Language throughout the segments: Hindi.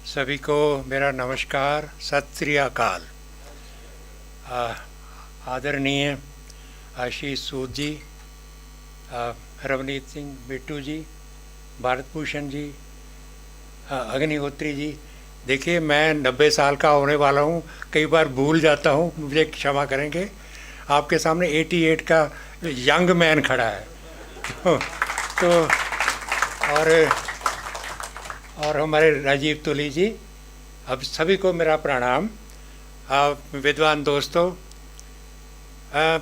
सभी को मेरा नमस्कार, सत श्री अकाल। आदरणीय आशीष सूद जी, रवनीत सिंह बिट्टू जी, भारत भूषण जी, अग्निहोत्री जी। देखिए, मैं 90 साल का होने वाला हूँ, कई बार भूल जाता हूँ, मुझे क्षमा करेंगे। आपके सामने 88 का यंग मैन खड़ा है। तो और हमारे राजीव तुली जी, अब सभी को मेरा प्रणाम। विद्वान दोस्तों,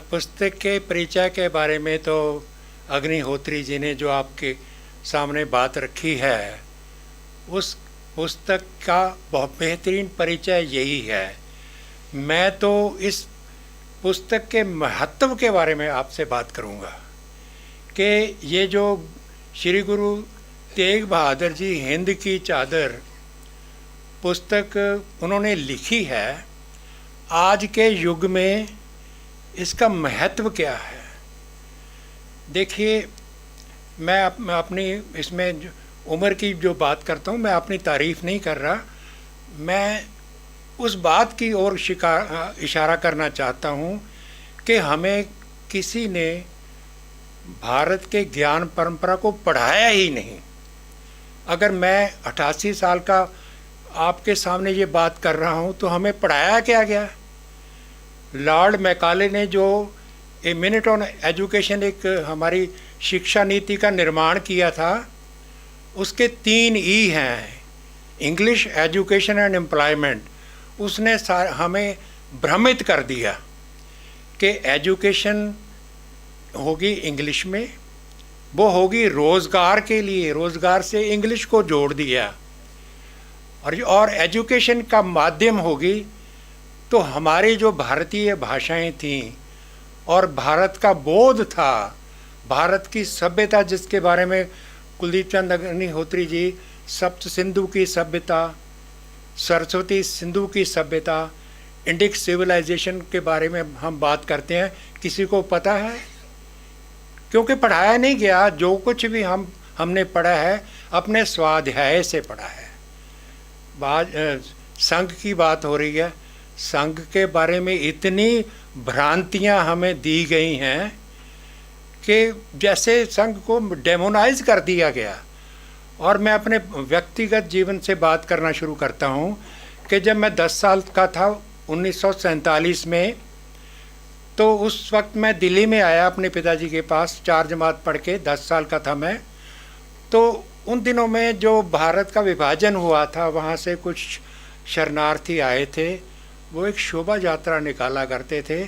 पुस्तक के परिचय के बारे में तो अग्निहोत्री जी ने जो आपके सामने बात रखी है, उस पुस्तक का बहुत बेहतरीन परिचय यही है। मैं तो इस पुस्तक के महत्व के बारे में आपसे बात करूंगा कि ये जो श्री गुरु तेग बहादुर जी हिंद की चादर पुस्तक उन्होंने लिखी है, आज के युग में इसका महत्व क्या है। देखिए, मैं अपनी इसमें उम्र की जो बात करता हूँ, मैं अपनी तारीफ नहीं कर रहा, मैं उस बात की ओर इशारा करना चाहता हूँ कि हमें किसी ने भारत के ज्ञान परंपरा को पढ़ाया ही नहीं। अगर मैं 88 साल का आपके सामने ये बात कर रहा हूँ तो हमें पढ़ाया क्या गया। लॉर्ड मैकाले ने जो ए मिनट ऑन एजुकेशन, एक हमारी शिक्षा नीति का निर्माण किया था, उसके 3 ई हैं, इंग्लिश, एजुकेशन एंड एम्प्लॉयमेंट। उसने हमें भ्रमित कर दिया कि एजुकेशन होगी इंग्लिश में, वो होगी रोज़गार के लिए, रोज़गार से इंग्लिश को जोड़ दिया, और एजुकेशन का माध्यम होगी तो हमारी जो भारतीय भाषाएं थीं और भारत का बोध था, भारत की सभ्यता, जिसके बारे में कुलदीप चंद अग्निहोत्री जी सप्त सिंधु की सभ्यता, सरस्वती सिंधु की सभ्यता, इंडिक सिविलाइजेशन के बारे में हम बात करते हैं, किसी को पता है? क्योंकि पढ़ाया नहीं गया। जो कुछ भी हमने पढ़ा है अपने स्वाध्याय से पढ़ा है। संघ की बात हो रही है, संघ के बारे में इतनी भ्रांतियां हमें दी गई हैं कि जैसे संघ को डेमोनाइज कर दिया गया। और मैं अपने व्यक्तिगत जीवन से बात करना शुरू करता हूँ कि जब मैं 10 साल का था 1947 में, तो उस वक्त मैं दिल्ली में आया अपने पिताजी के पास, 4 जमात पढ़ के, 10 साल का था मैं। तो उन दिनों में जो भारत का विभाजन हुआ था, वहाँ से कुछ शरणार्थी आए थे, वो एक शोभा यात्रा निकाला करते थे।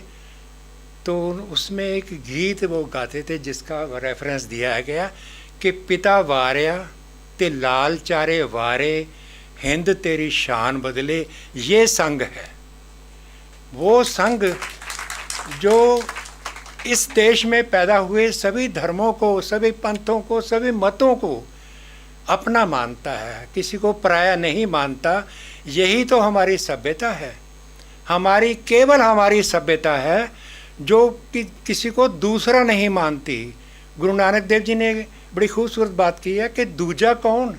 तो उसमें एक गीत वो गाते थे जिसका रेफरेंस दिया गया कि पिता वार्या ते लाल चारे वारे, हिंद तेरी शान बदले। ये संघ है, वो संघ जो इस देश में पैदा हुए सभी धर्मों को, सभी पंथों को, सभी मतों को अपना मानता है, किसी को पराया नहीं मानता। यही तो हमारी सभ्यता है। केवल हमारी सभ्यता है जो किसी को दूसरा नहीं मानती। गुरु नानक देव जी ने बड़ी खूबसूरत बात की है कि दूजा कौन,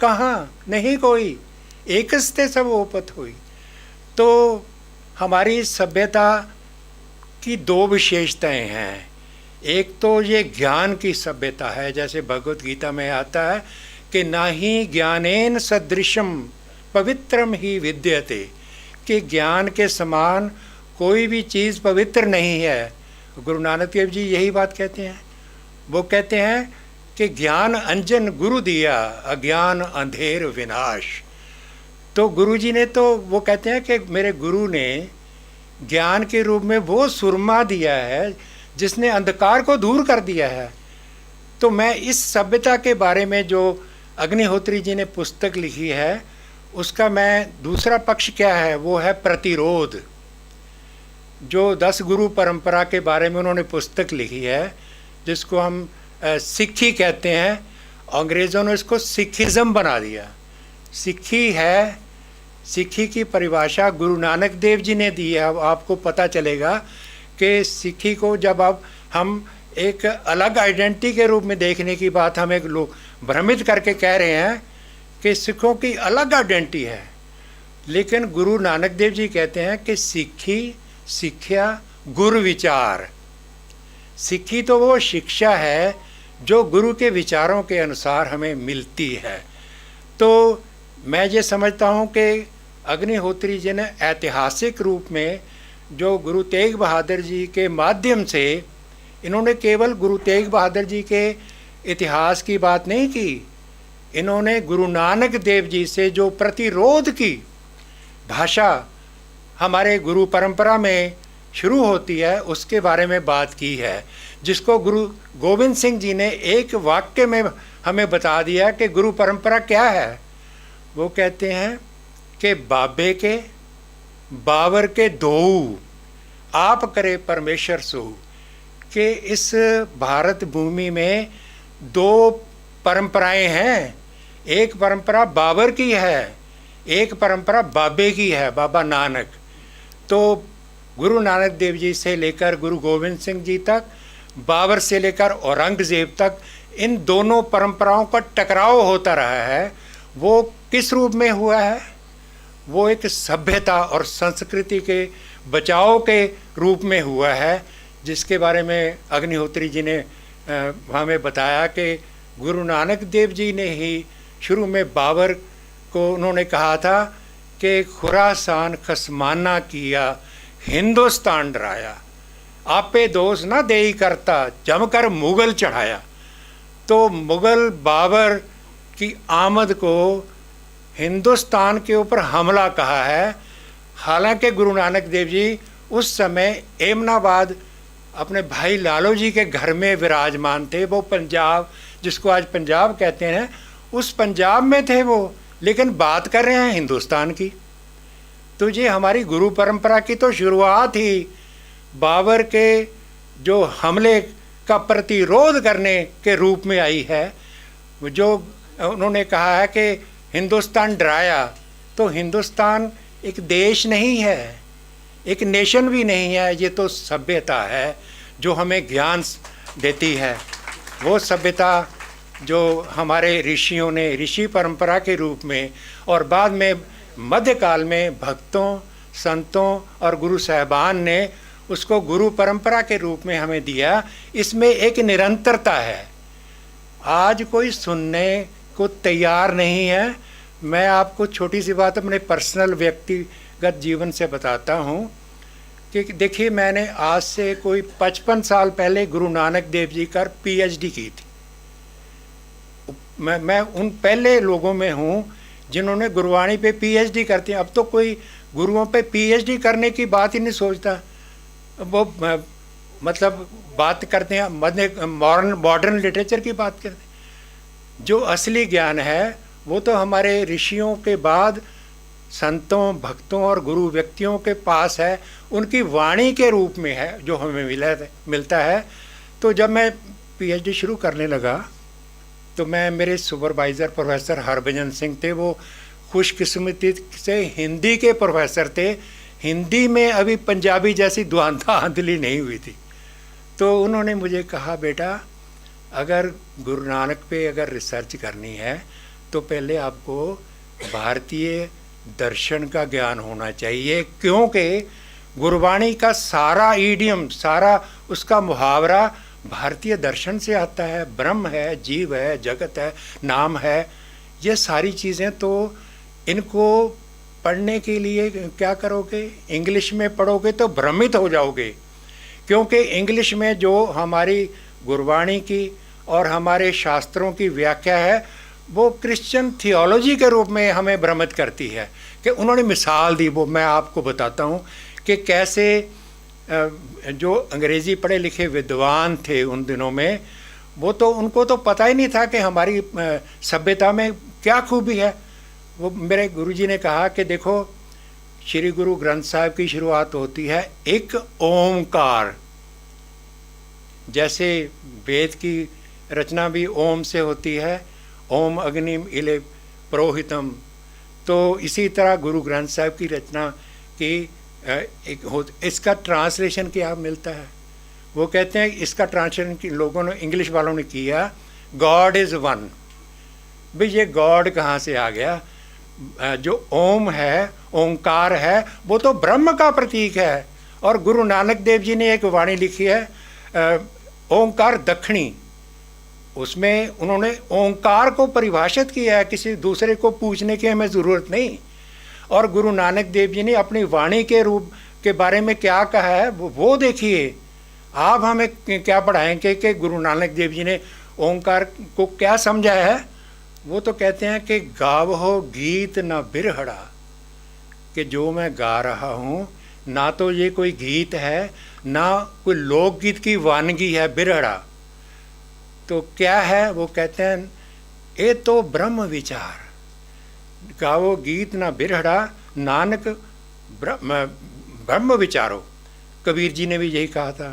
कहाँ, नहीं कोई, एकस्ते सब ओपत हुई। तो हमारी सभ्यता की 2 विशेषताएं हैं। एक तो ये ज्ञान की सभ्यता है, जैसे भगवत गीता में आता है कि ना ही ज्ञानेन सदृशम पवित्रम ही विद्यते, कि ज्ञान के समान कोई भी चीज़ पवित्र नहीं है। गुरु नानक देव जी यही बात कहते हैं। वो कहते हैं कि ज्ञान अंजन गुरु दिया, अज्ञान अंधेर विनाश। तो गुरु जी ने, तो वो कहते हैं कि मेरे गुरु ने ज्ञान के रूप में वो सुरमा दिया है जिसने अंधकार को दूर कर दिया है। तो मैं इस सभ्यता के बारे में जो अग्निहोत्री जी ने पुस्तक लिखी है, उसका मैं दूसरा पक्ष क्या है, वो है प्रतिरोध। जो 10 गुरु परंपरा के बारे में उन्होंने पुस्तक लिखी है, जिसको हम सिक्खी कहते हैं, अंग्रेज़ों ने इसको सिखिज़म बना दिया। सिक्खी है, सिक्खी की परिभाषा गुरु नानक देव जी ने दी है। अब आपको पता चलेगा कि सिक्खी को जब अब हम एक अलग आइडेंटिटी के रूप में देखने की बात हम एक लोग भ्रमित करके कह रहे हैं कि सिखों की अलग आइडेंटिटी है, लेकिन गुरु नानक देव जी कहते हैं कि सिक्खी सिक्ख्या गुरु विचार। सिक्खी तो वो शिक्षा है जो गुरु के विचारों के अनुसार हमें मिलती है। तो मैं ये समझता हूँ कि अग्निहोत्री जी ने ऐतिहासिक रूप में जो गुरु तेग बहादुर जी के माध्यम से, इन्होंने केवल गुरु तेग बहादुर जी के इतिहास की बात नहीं की, इन्होंने गुरु नानक देव जी से जो प्रतिरोध की भाषा हमारे गुरु परंपरा में शुरू होती है उसके बारे में बात की है, जिसको गुरु गोविंद सिंह जी ने एक वाक्य में हमें बता दिया कि गुरु परंपरा क्या है। वो कहते हैं कि बाबे के बावर के दोऊ आप करे परमेश्वर सोऊ, कि इस भारत भूमि में दो परंपराएं हैं, एक परंपरा बाबर की है, एक परंपरा बाबे की है, बाबा नानक। तो गुरु नानक देव जी से लेकर गुरु गोविंद सिंह जी तक, बाबर से लेकर औरंगजेब तक, इन दोनों परंपराओं का टकराव होता रहा है। वो किस रूप में हुआ है? वो एक सभ्यता और संस्कृति के बचाव के रूप में हुआ है, जिसके बारे में अग्निहोत्री जी ने हमें बताया कि गुरु नानक देव जी ने ही शुरू में बाबर को उन्होंने कहा था कि खुरासान खसमाना किया हिंदुस्तान डराया, आपे दोष ना देई करता जमकर मुगल चढ़ाया। तो मुगल बाबर की आमद को हिंदुस्तान के ऊपर हमला कहा है। हालांकि गुरु नानक देव जी उस समय एमनाबाद अपने भाई लालो जी के घर में विराजमान थे। वो पंजाब, जिसको आज पंजाब कहते हैं, उस पंजाब में थे वो, लेकिन बात कर रहे हैं हिंदुस्तान की। तो ये हमारी गुरु परंपरा की तो शुरुआत ही बाबर के जो हमले का प्रतिरोध करने के रूप में आई है। जो उन्होंने कहा है कि हिंदुस्तान डराया, तो हिंदुस्तान एक देश नहीं है, एक नेशन भी नहीं है, ये तो सभ्यता है जो हमें ज्ञान देती है। वो सभ्यता जो हमारे ऋषियों ने ऋषि परंपरा के रूप में और बाद में मध्यकाल में भक्तों, संतों और गुरु साहबान ने उसको गुरु परंपरा के रूप में हमें दिया। इसमें एक निरंतरता है। आज कोई सुनने को तैयार नहीं है। मैं आपको छोटी सी बात अपने पर्सनल व्यक्तिगत जीवन से बताता हूँ कि देखिए, मैंने आज से कोई 55 साल पहले गुरु नानक देव जी का PhD की थी। मैं उन पहले लोगों में हूँ जिन्होंने गुरुवाणी पे PhD करते हैं। अब तो कोई गुरुओं पे PhD करने की बात ही नहीं सोचता। वो मतलब बात करते हैं मॉडर्न लिटरेचर की बात करते हैं। जो असली ज्ञान है वो तो हमारे ऋषियों के बाद संतों, भक्तों और गुरु व्यक्तियों के पास है, उनकी वाणी के रूप में है जो हमें मिलता है। तो जब मैं PhD शुरू करने लगा तो मैं, मेरे सुपरवाइज़र प्रोफेसर हरभजन सिंह थे, वो खुशकिस्मती से हिंदी के प्रोफेसर थे। हिंदी में अभी पंजाबी जैसी धांधली नहीं हुई थी। तो उन्होंने मुझे कहा, बेटा अगर गुरु नानक पे अगर रिसर्च करनी है तो पहले आपको भारतीय दर्शन का ज्ञान होना चाहिए, क्योंकि गुरबाणी का सारा ईडियम, सारा उसका मुहावरा भारतीय दर्शन से आता है। ब्रह्म है, जीव है, जगत है, नाम है, ये सारी चीज़ें। तो इनको पढ़ने के लिए क्या करोगे? इंग्लिश में पढ़ोगे तो भ्रमित हो जाओगे, क्योंकि इंग्लिश में जो हमारी गुरबाणी की और हमारे शास्त्रों की व्याख्या है वो क्रिश्चियन थियोलॉजी के रूप में हमें भ्रमित करती है। कि उन्होंने मिसाल दी, वो मैं आपको बताता हूँ कि कैसे जो अंग्रेज़ी पढ़े लिखे विद्वान थे उन दिनों में, वो तो उनको तो पता ही नहीं था कि हमारी सभ्यता में क्या खूबी है। वो मेरे गुरुजी ने कहा कि देखो, श्री गुरु ग्रंथ साहिब की शुरुआत होती है एक ओमकार, जैसे वेद की रचना भी ओम से होती है, ओम अग्निम इले प्रोहितम। तो इसी तरह गुरु ग्रंथ साहिब की रचना की इसका ट्रांसलेशन क्या मिलता है? वो कहते हैं, इसका ट्रांसलेशन लोगों ने, इंग्लिश वालों ने किया, गॉड इज़ वन। भाई ये गॉड कहाँ से आ गया? जो ओम है, ओंकार है, वो तो ब्रह्म का प्रतीक है। और गुरु नानक देव जी ने एक वाणी लिखी है ओंकार दक्षिणी, उसमें उन्होंने ओंकार को परिभाषित किया है, किसी दूसरे को पूछने की हमें ज़रूरत नहीं। और गुरु नानक देव जी ने अपनी वाणी के रूप के बारे में क्या कहा है वो देखिए। आप हमें क्या पढ़ाएंगे कि गुरु नानक देव जी ने ओंकार को क्या समझाया है? वो तो कहते हैं कि गावहो गीत न बिरहड़ा, कि जो मैं गा रहा हूँ ना तो ये कोई गीत है ना कोई लोकगीत की वानगी है बिरहड़ा। तो क्या है? वो कहते हैं ये तो ब्रह्म विचार, गावो गीत ना बिरहड़ा, नानक ब्रह्म विचारो। कबीर जी ने भी यही कहा था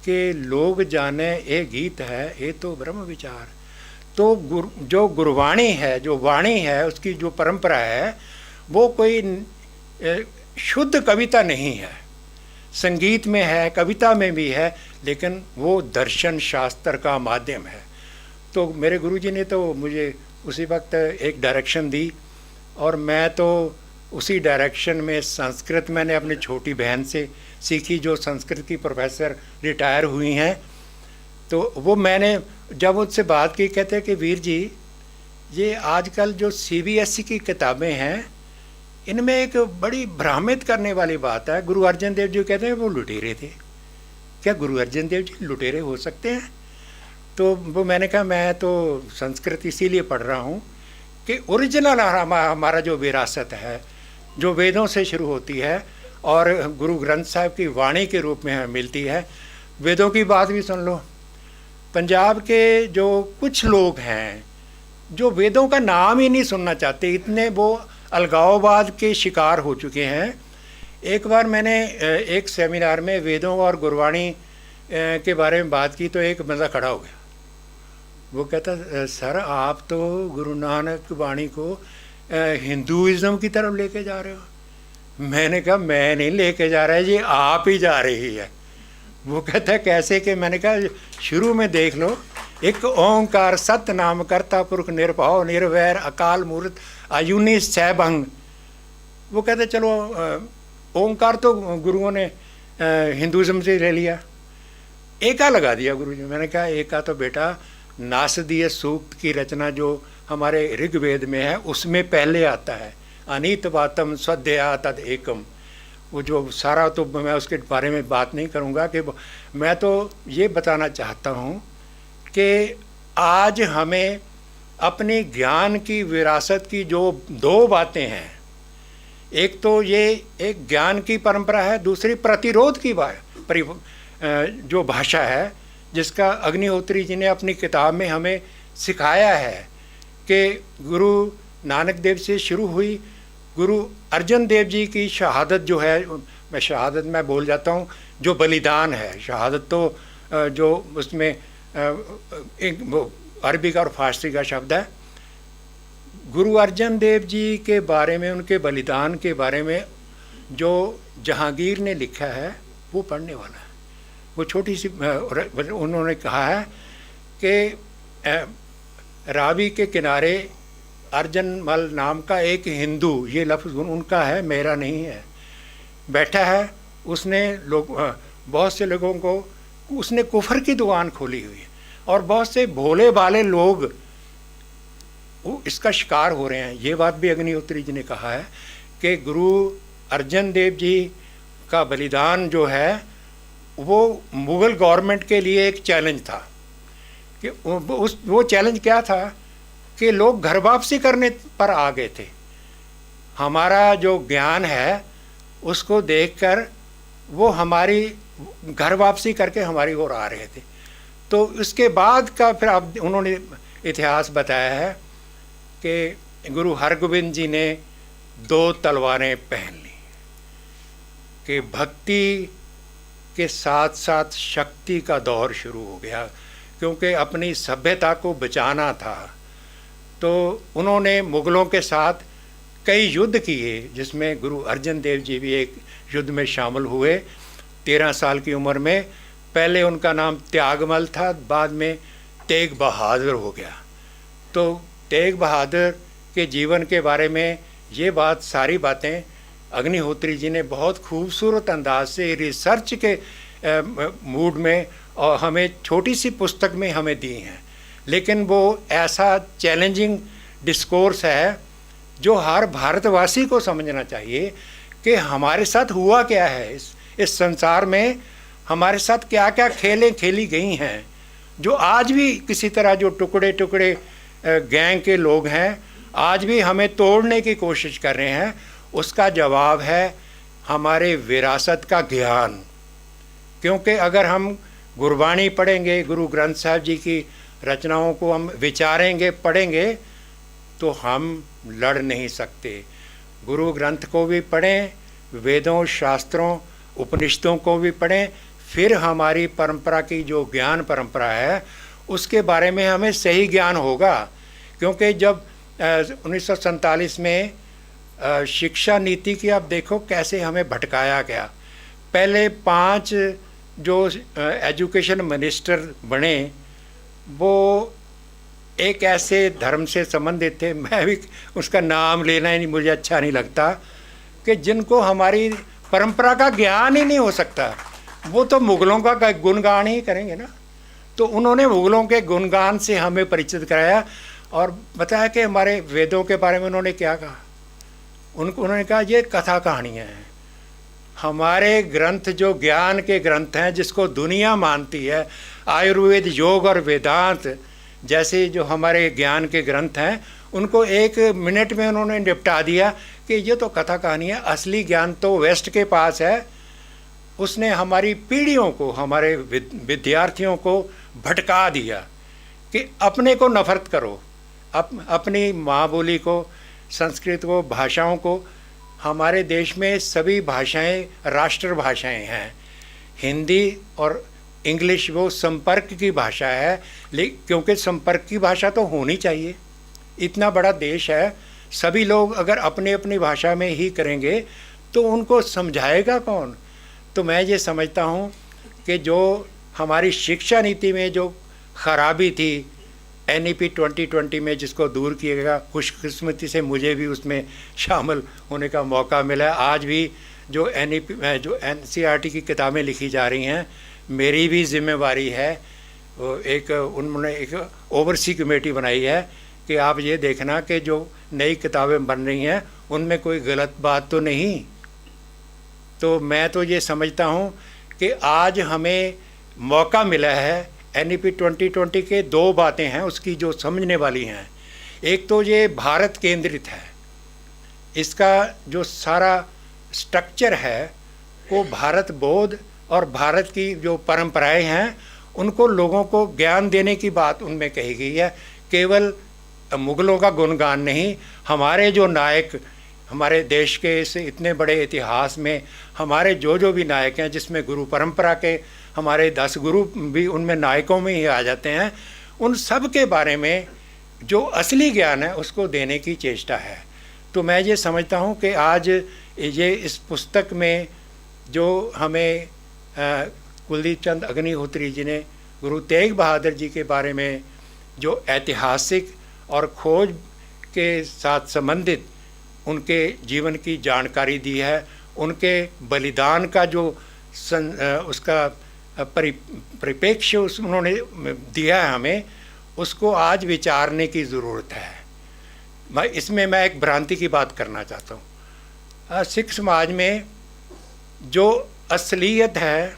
कि लोग जाने ये गीत है, ये तो ब्रह्म विचार। तो जो गुरवाणी है, जो वाणी है, उसकी जो परंपरा है, वो कोई शुद्ध कविता नहीं है। संगीत में है, कविता में भी है, लेकिन वो दर्शन शास्त्र का माध्यम है। तो मेरे गुरुजी ने तो मुझे उसी वक्त एक डायरेक्शन दी और मैं तो उसी डायरेक्शन में संस्कृत मैंने अपनी छोटी बहन से सीखी, जो संस्कृत की प्रोफेसर रिटायर हुई हैं। तो वो मैंने जब उनसे बात की, कहते कि वीर जी ये आजकल जो CBSE की किताबें हैं इनमें एक बड़ी भ्रामित करने वाली बात है। गुरु अर्जन देव जी कहते हैं वो लुटेरे थे। क्या गुरु अर्जन देव जी लुटेरे हो सकते हैं? तो वो मैंने कहा मैं तो संस्कृत इसीलिए पढ़ रहा हूँ कि ओरिजिनल हमारा जो विरासत है, जो वेदों से शुरू होती है और गुरु ग्रंथ साहिब की वाणी के रूप में हमें मिलती है। वेदों की बात भी सुन लो, पंजाब के जो कुछ लोग हैं जो वेदों का नाम ही नहीं सुनना चाहते, इतने वो अलगाववाद के शिकार हो चुके हैं। एक बार मैंने एक सेमिनार में वेदों और गुरवाणी के बारे में बात की तो एक बंदा खड़ा हो गया। वो कहता सर आप तो गुरु नानक वाणी को हिंदुइज्म की तरफ लेके जा रहे हो। मैंने कहा मैं नहीं लेके जा रहा है, ये आप ही जा रही है। वो कहता है कैसे? कि मैंने कहा शुरू में देख लो, एक ओंकार सत नाम करता पुरख निर्भव निर्वैर अकाल मूर्त अयुनि सैभंग। वो कहते चलो ओंकार तो गुरुओं ने हिंदुइज्म से ले लिया, एका लगा दिया गुरु जी। मैंने कहा एका तो बेटा नासदीय सूक्त की रचना जो हमारे ऋग्वेद में है उसमें पहले आता है, अनित वातम स्वध्या तद एकम। वो जो सारा तो मैं उसके बारे में बात नहीं करूँगा कि मैं तो ये बताना चाहता हूँ कि आज हमें अपनी ज्ञान की विरासत की जो दो बातें हैं, एक तो ये एक ज्ञान की परंपरा है, दूसरी प्रतिरोध की जो भाषा है, जिसका अग्निहोत्री जी ने अपनी किताब में हमें सिखाया है कि गुरु नानक देव से शुरू हुई। गुरु अर्जन देव जी की शहादत जो है, मैं शहादत में बोल जाता हूँ, जो बलिदान है, शहादत तो जो उसमें एक अरबी का और फारसी का शब्द है। गुरु अर्जन देव जी के बारे में, उनके बलिदान के बारे में जो जहांगीर ने लिखा है वो पढ़ने वाला है। वो छोटी सी उन्होंने कहा है कि रावी के किनारे अर्जनमल नाम का एक हिंदू, ये लफ्ज़ उनका है, मेरा नहीं है, बैठा है। उसने बहुत से लोगों को उसने कुफर की दुकान खोली हुई है और बहुत से भोले भाले लोग इसका शिकार हो रहे हैं। ये बात भी अग्निहोत्री जी ने कहा है कि गुरु अर्जन देव जी का बलिदान जो है वो मुग़ल गवर्नमेंट के लिए एक चैलेंज था। कि वो चैलेंज क्या था कि लोग घर वापसी करने पर आ गए थे। हमारा जो ज्ञान है उसको देखकर वो हमारी घर वापसी करके हमारी ओर आ रहे थे। तो उसके बाद का फिर अब उन्होंने इतिहास बताया है कि गुरु हरगोबिंद जी ने 2 तलवारें पहन ली, कि भक्ति के साथ साथ शक्ति का दौर शुरू हो गया, क्योंकि अपनी सभ्यता को बचाना था। तो उन्होंने मुग़लों के साथ कई युद्ध किए, जिसमें गुरु अर्जन देव जी भी एक युद्ध में शामिल हुए 13 साल की उम्र में। पहले उनका नाम त्यागमल था, बाद में तेग बहादुर हो गया। तो तेग बहादुर के जीवन के बारे में ये बात, सारी बातें अग्निहोत्री जी ने बहुत खूबसूरत अंदाज से रिसर्च के मूड में और हमें छोटी सी पुस्तक में हमें दी हैं। लेकिन वो ऐसा चैलेंजिंग डिस्कोर्स है जो हर भारतवासी को समझना चाहिए कि हमारे साथ हुआ क्या है, इस संसार में हमारे साथ क्या क्या खेलें खेली गई हैं, जो आज भी किसी तरह जो टुकड़े टुकड़े गैंग के लोग हैं आज भी हमें तोड़ने की कोशिश कर रहे हैं। उसका जवाब है हमारे विरासत का ज्ञान। क्योंकि अगर हम गुरबाणी पढ़ेंगे, गुरु ग्रंथ साहिब जी की रचनाओं को हम विचारेंगे, पढ़ेंगे, तो हम लड़ नहीं सकते। गुरु ग्रंथ को भी पढ़ें, वेदों, शास्त्रों, उपनिषदों को भी पढ़ें, फिर हमारी परंपरा की जो ज्ञान परंपरा है उसके बारे में हमें सही ज्ञान होगा। क्योंकि जब 1947 में शिक्षा नीति की आप देखो कैसे हमें भटकाया गया। पहले 5 जो एजुकेशन मिनिस्टर बने वो एक ऐसे धर्म से संबंधित थे, मैं भी उसका नाम लेना ही नहीं, मुझे अच्छा नहीं लगता, कि जिनको हमारी परंपरा का ज्ञान ही नहीं हो सकता। वो तो मुग़लों का गुणगान ही करेंगे ना। तो उन्होंने मुग़लों के गुणगान से हमें परिचित कराया और बताया कि हमारे वेदों के बारे में उन्होंने क्या कहा। उन्होंने कहा ये कथा कहानियाँ हैं। हमारे ग्रंथ जो ज्ञान के ग्रंथ हैं जिसको दुनिया मानती है, आयुर्वेद, योग और वेदांत जैसे जो हमारे ज्ञान के ग्रंथ हैं, उनको 1 मिनट में उन्होंने निपटा दिया कि ये तो कथा कहानी है, असली ज्ञान तो वेस्ट के पास है। उसने हमारी पीढ़ियों को, हमारे विद्यार्थियों को भटका दिया कि अपने को नफरत करो, अपनी माँ बोली को, संस्कृत को, भाषाओं को। हमारे देश में सभी भाषाएं राष्ट्र भाषाएं हैं। हिंदी और इंग्लिश वो संपर्क की भाषा है, लेकिन क्योंकि संपर्क की भाषा तो होनी चाहिए। इतना बड़ा देश है, सभी लोग अगर अपनी अपनी भाषा में ही करेंगे तो उनको समझाएगा कौन। तो मैं ये समझता हूँ कि जो हमारी शिक्षा नीति में जो खराबी थी NEP 2020 में, जिसको दूर किएगा, खुशकिस्मती से मुझे भी उसमें शामिल होने का मौका मिला। आज भी जो NCERT की किताबें लिखी जा रही हैं, मेरी भी जिम्मेवारी है। उन्होंने एक ओवरसी कमेटी बनाई है कि आप ये देखना कि जो नई किताबें बन रही हैं उनमें कोई गलत बात तो नहीं। तो मैं तो ये समझता हूँ कि आज हमें मौका मिला है। NEP 2020 के 2 बातें हैं उसकी जो समझने वाली हैं। एक तो ये भारत केंद्रित है, इसका जो सारा स्ट्रक्चर है वो भारत बोध और भारत की जो परंपराएं हैं उनको लोगों को ज्ञान देने की बात उनमें कही गई है। केवल मुग़लों का गुणगान नहीं, हमारे जो नायक, हमारे देश के इस इतने बड़े इतिहास में हमारे जो भी नायक हैं, जिसमें गुरु परंपरा के हमारे 10 गुरु भी उनमें नायकों में ही आ जाते हैं, उन सब के बारे में जो असली ज्ञान है उसको देने की चेष्टा है। तो मैं ये समझता हूँ कि आज ये इस पुस्तक में जो हमें कुलदीप चंद अग्निहोत्री जी ने गुरु तेग बहादुर जी के बारे में जो ऐतिहासिक और खोज के साथ संबंधित उनके जीवन की जानकारी दी है, उनके बलिदान का जो उसका परिप्रेक्ष्य उन्होंने दिया है हमें, उसको आज विचारने की ज़रूरत है। इसमें मैं एक भ्रांति की बात करना चाहता हूँ। सिख समाज में जो असलियत है,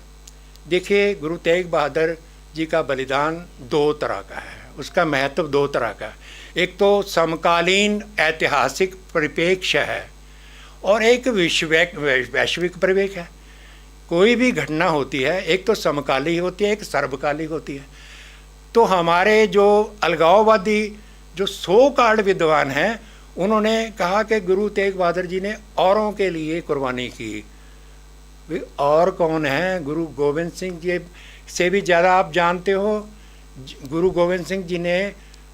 देखिए गुरु तेग बहादुर जी का बलिदान 2 तरह का है, उसका महत्व 2 तरह का है। एक तो समकालीन ऐतिहासिक परिप्रेक्ष्य है और एक वैश्विक परिप्रेक्ष्य है। कोई भी घटना होती है, एक तो समकाली होती है, एक सर्वकाली होती है। तो हमारे जो अलगाववादी जो सो कॉल्ड विद्वान हैं, उन्होंने कहा कि गुरु तेग बहादुर जी ने औरों के लिए कुर्बानी की। और कौन है? गुरु गोविंद सिंह जी से भी ज़्यादा आप जानते हो। गुरु गोविंद सिंह जी ने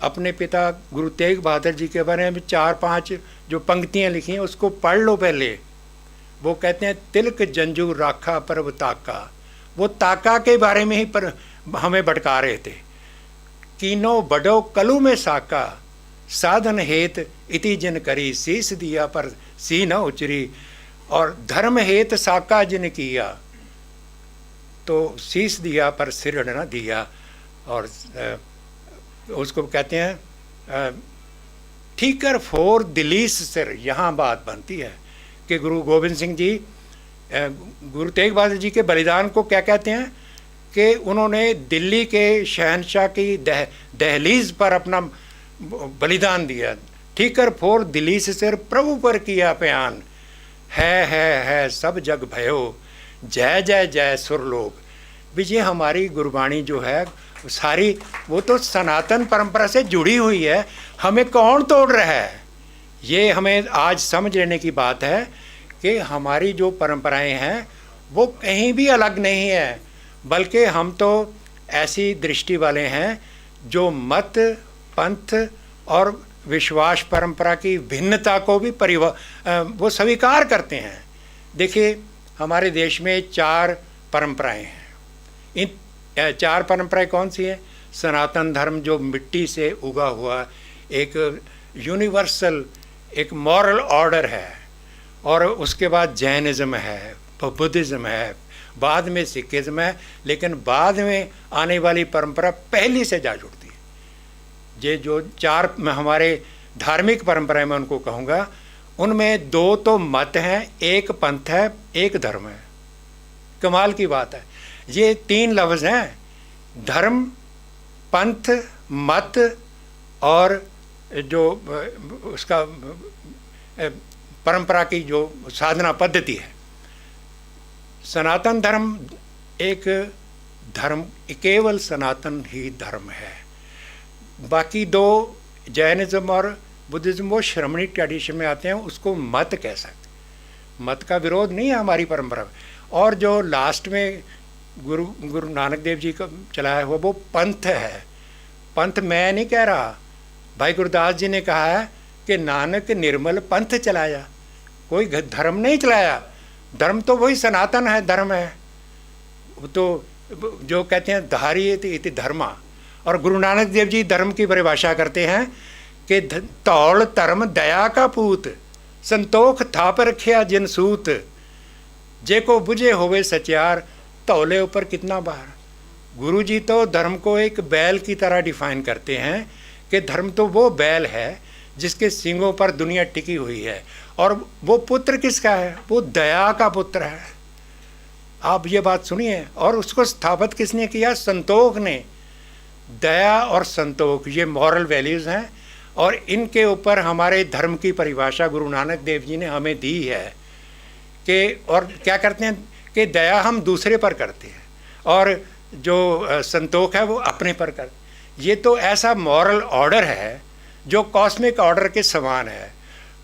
अपने पिता गुरु तेग बहादुर जी के बारे में 4-5 जो पंक्तियाँ लिखी हैं उसको पढ़ लो पहले। वो कहते हैं, तिलक जंजू राखा परब ताका। वो ताका के बारे में ही पर हमें भटका रहे थे। कीनो बड़ो कलू में साका, साधन हेत इति जिन करी, शीस दिया पर सी न उचरी, और धर्म हेत साका जिन किया, तो शीस दिया पर सिर न दिया। और उसको कहते हैं ठीकर फोर दिलीस सिर। यहाँ बात बनती है कि गुरु गोविंद सिंह जी, गुरु तेग बहादुर जी के बलिदान को क्या कहते हैं कि उन्होंने दिल्ली के शहंशाह की दहलीज पर अपना बलिदान दिया। ठीकर फोर दिलीस सिर प्रभु पर किया प्यान, है सब जग भयो, जय जय जय सुरलोक। ये हमारी गुरबाणी जो है सारी, वो तो सनातन परंपरा से जुड़ी हुई है, हमें कौन तोड़ रहा है? ये हमें आज समझ लेने की बात है कि हमारी जो परंपराएं हैं वो कहीं भी अलग नहीं है, बल्कि हम तो ऐसी दृष्टि वाले हैं जो मत, पंथ और विश्वास परंपरा की भिन्नता को भी वो स्वीकार करते हैं। देखिए, हमारे देश में 4 परंपराएं हैं। इन 4 परंपराएं कौन सी हैं? सनातन धर्म जो मिट्टी से उगा हुआ एक यूनिवर्सल एक मॉरल ऑर्डर है, और उसके बाद जैनिज़्म है, बुद्धिज़्म है, बाद में सिखिज़्म है, लेकिन बाद में आने वाली परंपरा पहली से जा जुड़ती है। ये जो 4 हमारे धार्मिक परंपराएं मैं उनको कहूँगा, उनमें 2 तो मत हैं, 1 पंथ है, 1 धर्म है। कमाल की बात है, ये 3 लफ्ज़ हैं, धर्म, पंथ, मत और जो उसका परंपरा की जो साधना पद्धति है। सनातन धर्म एक धर्म, केवल सनातन ही धर्म है। बाकी 2 जैनिज़्म और बुद्धिज़्म वो श्रमणी ट्रेडिशन में आते हैं, उसको मत कह सकते। मत का विरोध नहीं है हमारी परंपरा में। और जो लास्ट में गुरु नानक देव जी का चलाया हुआ वो पंथ है। पंथ मैं नहीं कह रहा, भाई गुरदास जी ने कहा है कि नानक निर्मल पंथ चलाया, कोई धर्म नहीं चलाया। धर्म तो वही सनातन है, धर्म है तो जो कहते हैं धारी इति धर्मा। और गुरु नानक देव जी धर्म की परिभाषा करते हैं कि तौल धर्म दया का पूत, संतोख थाप रखिया जिन सूत, जे को बुझे होवे सचियार, तौले ऊपर कितना बार। गुरु जी तो धर्म को एक बैल की तरह डिफाइन करते हैं कि धर्म तो वो बैल है जिसके सींगों पर दुनिया टिकी हुई है, और वो पुत्र किसका है? वो दया का पुत्र है। आप ये बात सुनिए। और उसको स्थापित किसने किया? संतोख ने। दया और संतोख ये मॉरल वैल्यूज़ हैं, और इनके ऊपर हमारे धर्म की परिभाषा गुरु नानक देव जी ने हमें दी है कि, और क्या करते हैं कि दया हम दूसरे पर करते हैं, और जो संतोख है वो अपने पर करते। ये तो ऐसा मॉरल ऑर्डर है जो कॉस्मिक ऑर्डर के समान है।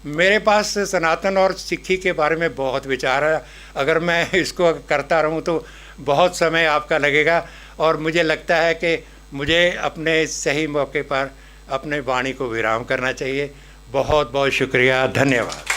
मेरे पास सनातन और सिक्खी के बारे में बहुत विचार है, अगर मैं इसको करता रहूं तो बहुत समय आपका लगेगा, और मुझे लगता है कि मुझे अपने सही मौके पर अपने वाणी को विराम करना चाहिए। बहुत बहुत शुक्रिया, धन्यवाद।